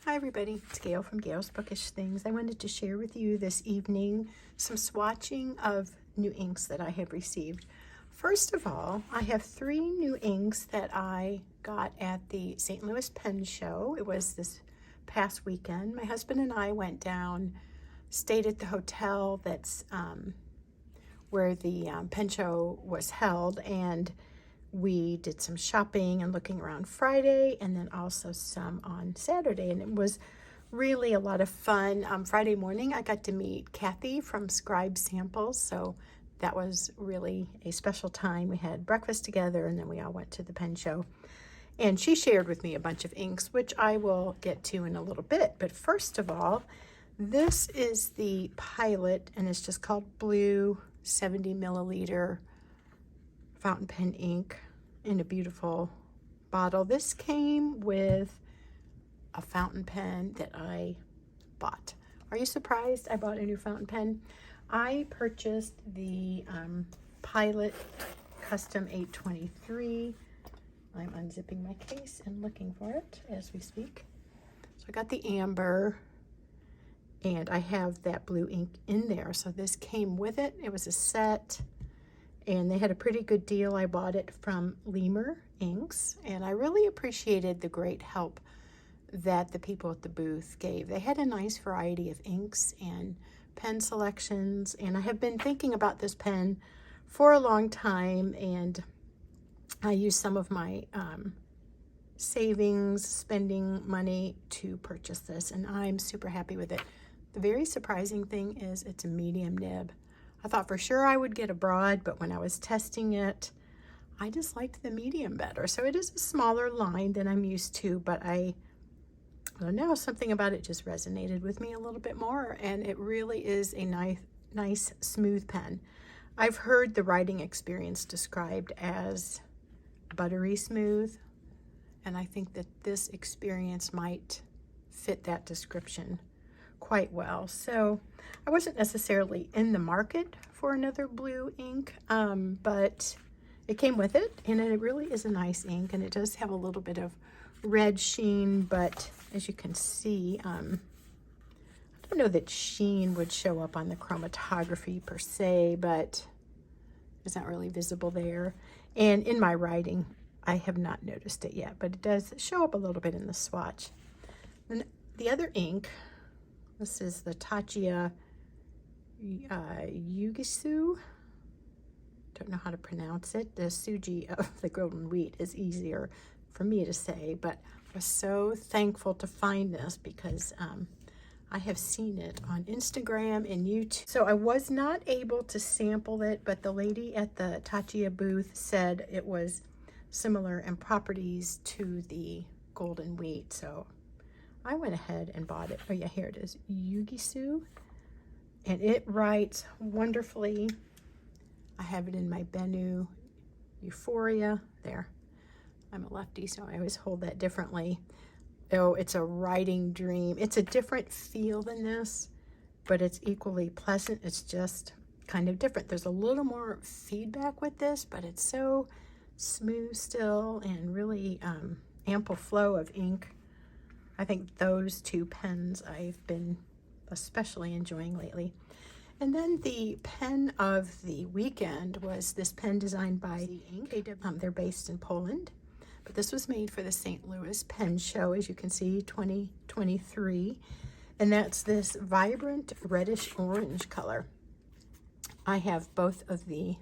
Hi everybody, it's Gail from Gail's Bookish Things. I wanted to share with you this evening some swatching of new inks that I have received. First of all, I have 3 new inks that I got at the St. Louis Pen Show. It was this past weekend. My husband and I went down, stayed at the hotel that's where the pen show was held, and we did some shopping and looking around Friday, and then also some on Saturday, and it was really a lot of fun. Friday morning I got to meet Kathy from Scribe Samples, so that was really a special time. We had breakfast together and then we all went to the pen show, and she shared with me a bunch of inks, which I will get to in a little bit. But first of all, this is the Pilot, and it's just called Blue 70 milliliter fountain pen ink in a beautiful bottle. This came with a fountain pen that I bought. Are you surprised I bought a new fountain pen? I purchased the Pilot Custom 823. I'm unzipping my case and looking for it as we speak. So I got the amber, and I have that blue ink in there. So this came with it. It was a set, and they had a pretty good deal. I bought it from Lemur Inks, and I really appreciated the great help that the people at the booth gave. They had a nice variety of inks and pen selections, and I have been thinking about this pen for a long time, and I used some of my savings, spending money to purchase this, and I'm super happy with it. The very surprising thing is it's a medium nib. I thought for sure I would get a broad, but when I was testing it, I just liked the medium better. So it is a smaller line than I'm used to, but I don't know, something about it just resonated with me a little bit more, and it really is a nice smooth pen. I've heard the writing experience described as buttery smooth, and I think that this experience might fit that description quite well. So I wasn't necessarily in the market for another blue ink, but it came with it, and it really is a nice ink, and it does have a little bit of red sheen, but as you can see, I don't know that sheen would show up on the chromatography per se, but it's not really visible there. And in my writing, I have not noticed it yet, but it does show up a little bit in the swatch. And the other ink, this is the Tatsuya Yugisu. Don't know how to pronounce it. The Suji of the golden wheat is easier for me to say, but I was so thankful to find this because I have seen it on Instagram and YouTube. So I was not able to sample it, but the lady at the Tatsuya booth said it was similar in properties to the golden wheat. So I went ahead and bought it. Oh yeah, here it is, Yugisu, and it writes wonderfully. I have it in my Bennu Euphoria. There, I'm a lefty, so I always hold that differently. Oh, it's a writing dream. It's a different feel than this, but it's equally pleasant. It's just kind of different. There's a little more feedback with this, but it's so smooth still, and really ample flow of ink. I think those 2 pens I've been especially enjoying lately. And then the pen of the weekend was this pen designed by the Ink. They're based in Poland, but this was made for the St. Louis Pen Show, as you can see, 2023. And that's this vibrant reddish orange color. I have both of the,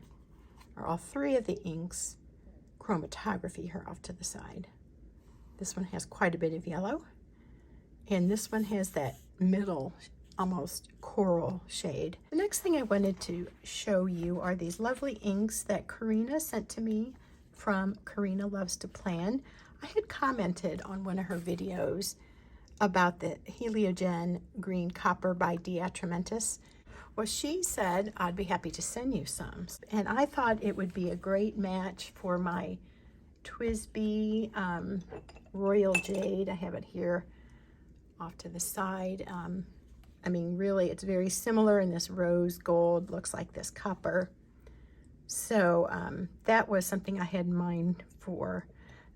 or all 3 of the inks chromatography here off to the side. This one has quite a bit of yellow, and this one has that middle almost coral shade. The next thing I wanted to show you are these lovely inks that Karina sent to me from Karina Loves to Plan. I had commented on one of her videos about the Heliogen Green Copper by Diatramentis. Well, she said I'd be happy to send you some, and I thought it would be a great match for my TWSBI Royal Jade. I have it here off to the side. I mean, really, it's very similar in this rose gold, looks like this copper. So that was something I had in mind for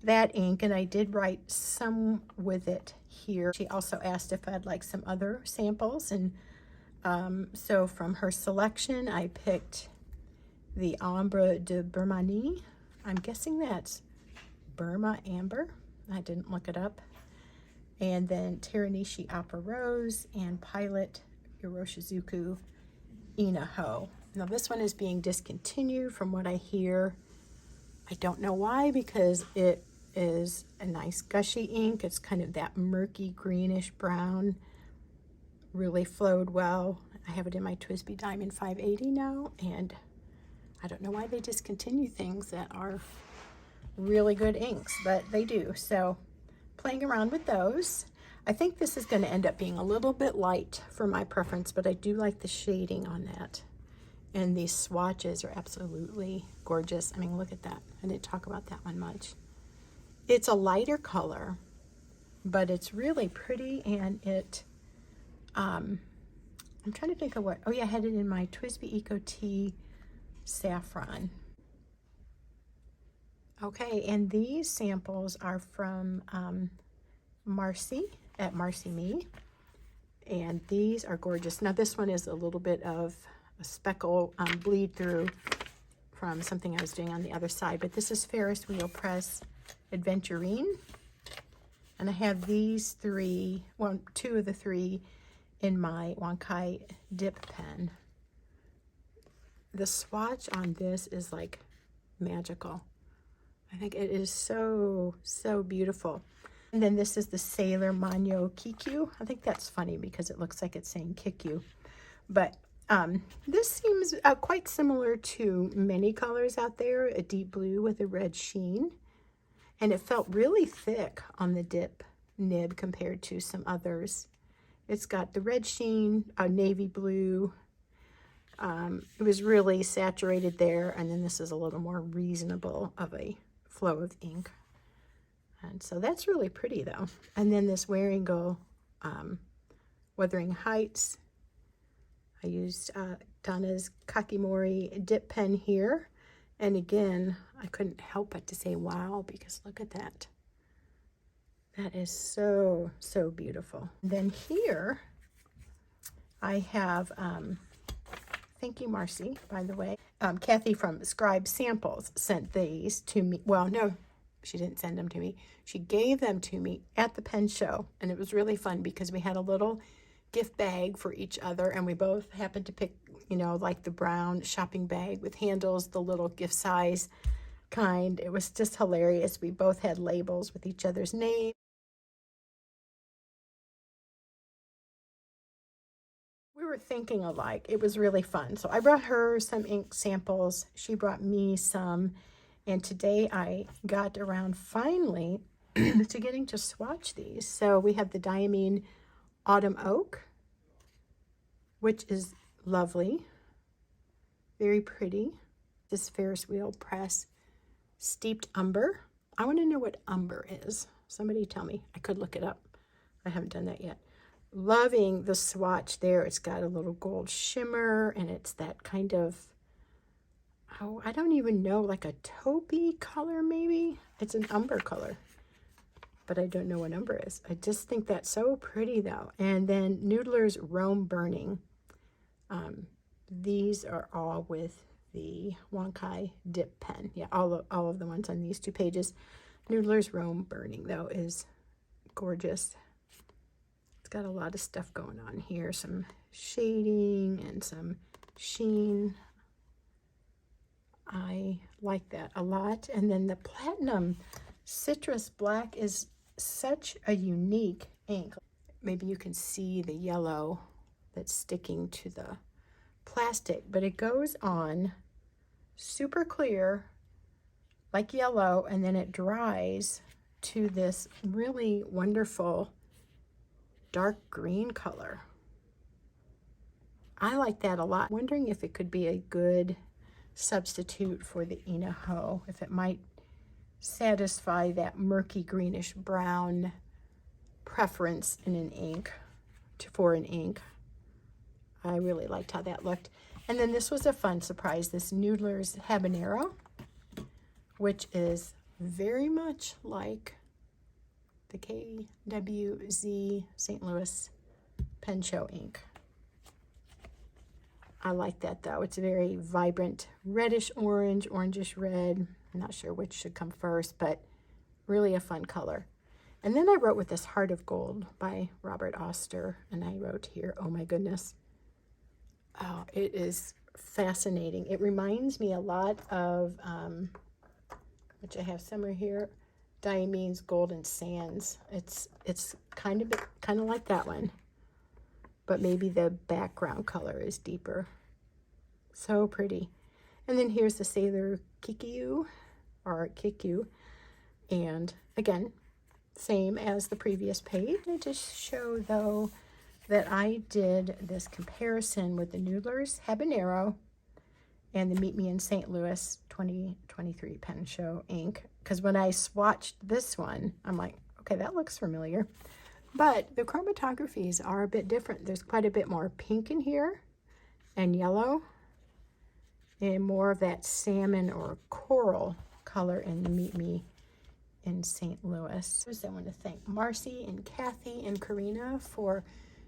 that ink, and I did write some with it here. She also asked if I'd like some other samples, and so from her selection, I picked the Ambre de Birmanie. I'm guessing that's Burma Amber. I didn't look it up. And then Teranishi Opera Rose and Pilot Iroshizuku Inaho. Now this one is being discontinued from what I hear. I don't know why, because it is a nice gushy ink. It's kind of that murky greenish brown. Really flowed well. I have it in my TWSBI Diamond 580 now, and I don't know why they discontinue things that are really good inks, but they do. So playing around with those. I think this is going to end up being a little bit light for my preference, but I do like the shading on that. And these swatches are absolutely gorgeous. I mean, look at that. I didn't talk about that one much. It's a lighter color, but it's really pretty, and it, I'm trying to think of what, oh yeah, I had it in my TWSBI Eco Tea Saffron. Okay, and these samples are from Marcy at Marcy Me, and these are gorgeous. Now this one is a little bit of a speckle bleed through from something I was doing on the other side, but this is Ferris Wheel Press Adventurine, and I have these three, well, two of the three in my Wankai dip pen. The swatch on this is like magical. I think it is so, so beautiful. And then this is the Sailor Manyo Kikyu. I think that's funny because it looks like it's saying Kikyu. But this seems quite similar to many colors out there, a deep blue with a red sheen. And it felt really thick on the dip nib compared to some others. It's got the red sheen, a navy blue. It was really saturated there, and then this is a little more reasonable of a flow of ink. And so that's really pretty though. And then this Waringo Wuthering Heights. I used Donna's Kakimori dip pen here. And again, I couldn't help but to say wow, because look at that. That is so, so beautiful. Then here I have, thank you, Marcy, by the way. Kathy from Scribe Samples sent these to me. Well, no, she didn't send them to me. She gave them to me at the pen show, and it was really fun because we had a little gift bag for each other, and we both happened to pick, you know, like the brown shopping bag with handles, the little gift size kind. It was just hilarious. We both had labels with each other's name. We were thinking alike. It was really fun. So I brought her some ink samples. She brought me some. And today I got around finally to getting to swatch these. So we have the Diamine Autumn Oak, which is lovely. Very pretty. This Ferris Wheel Press Steeped Umber. I want to know what umber is. Somebody tell me. I could look it up. I haven't done that yet. Loving the swatch there. It's got a little gold shimmer, and it's that kind of, oh, I don't even know, like a taupey color maybe. It's an umber color, but I don't know what umber is. I just think that's so pretty though. And then Noodler's Rome Burning. These are all with the Wankai dip pen. Yeah, all of the ones on these two pages. Noodler's Rome Burning though is gorgeous. It's got a lot of stuff going on here. Some shading and some sheen. I like that a lot. And then the Platinum Citrus Black is such a unique ink. Maybe you can see the yellow that's sticking to the plastic, but it goes on super clear like yellow, and then it dries to this really wonderful dark green color. I like that a lot. Wondering if it could be a good substitute for the Inaho, if it might satisfy that murky greenish brown preference in an ink, for an ink. I really liked how that looked. And then this was a fun surprise, this Noodler's Habanero, which is very much like the KWZ St. Louis Pen Show ink. I like that though. It's a very vibrant reddish orange, orangish red. I'm not sure which should come first, but really a fun color. And then I wrote with this Heart of Gold by Robert Oster, and I wrote here, oh my goodness. Oh, it is fascinating. It reminds me a lot of, which I have somewhere here, Diame's Golden Sands. It's kind of like that one, but maybe the background color is deeper. So pretty. And then here's the Sailor Kikyu, or Kikyu, and again, same as the previous page. I just show though that I did this comparison with the Noodler's Habanero and the Meet Me in St. Louis 2023 Pen Show ink, because when I swatched this one, I'm like, okay, that looks familiar, but the chromatographies are a bit different. There's quite a bit more pink in here and yellow, and more of that salmon or coral color in the Meet Me in St. Louis. I want to thank Marcy and Kathy and Karina for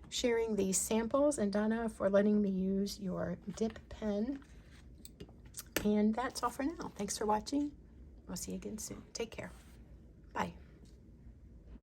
sharing these samples, and Donna for letting me use your dip pen. And that's all for now. Thanks for watching. We'll see you again soon. Take care.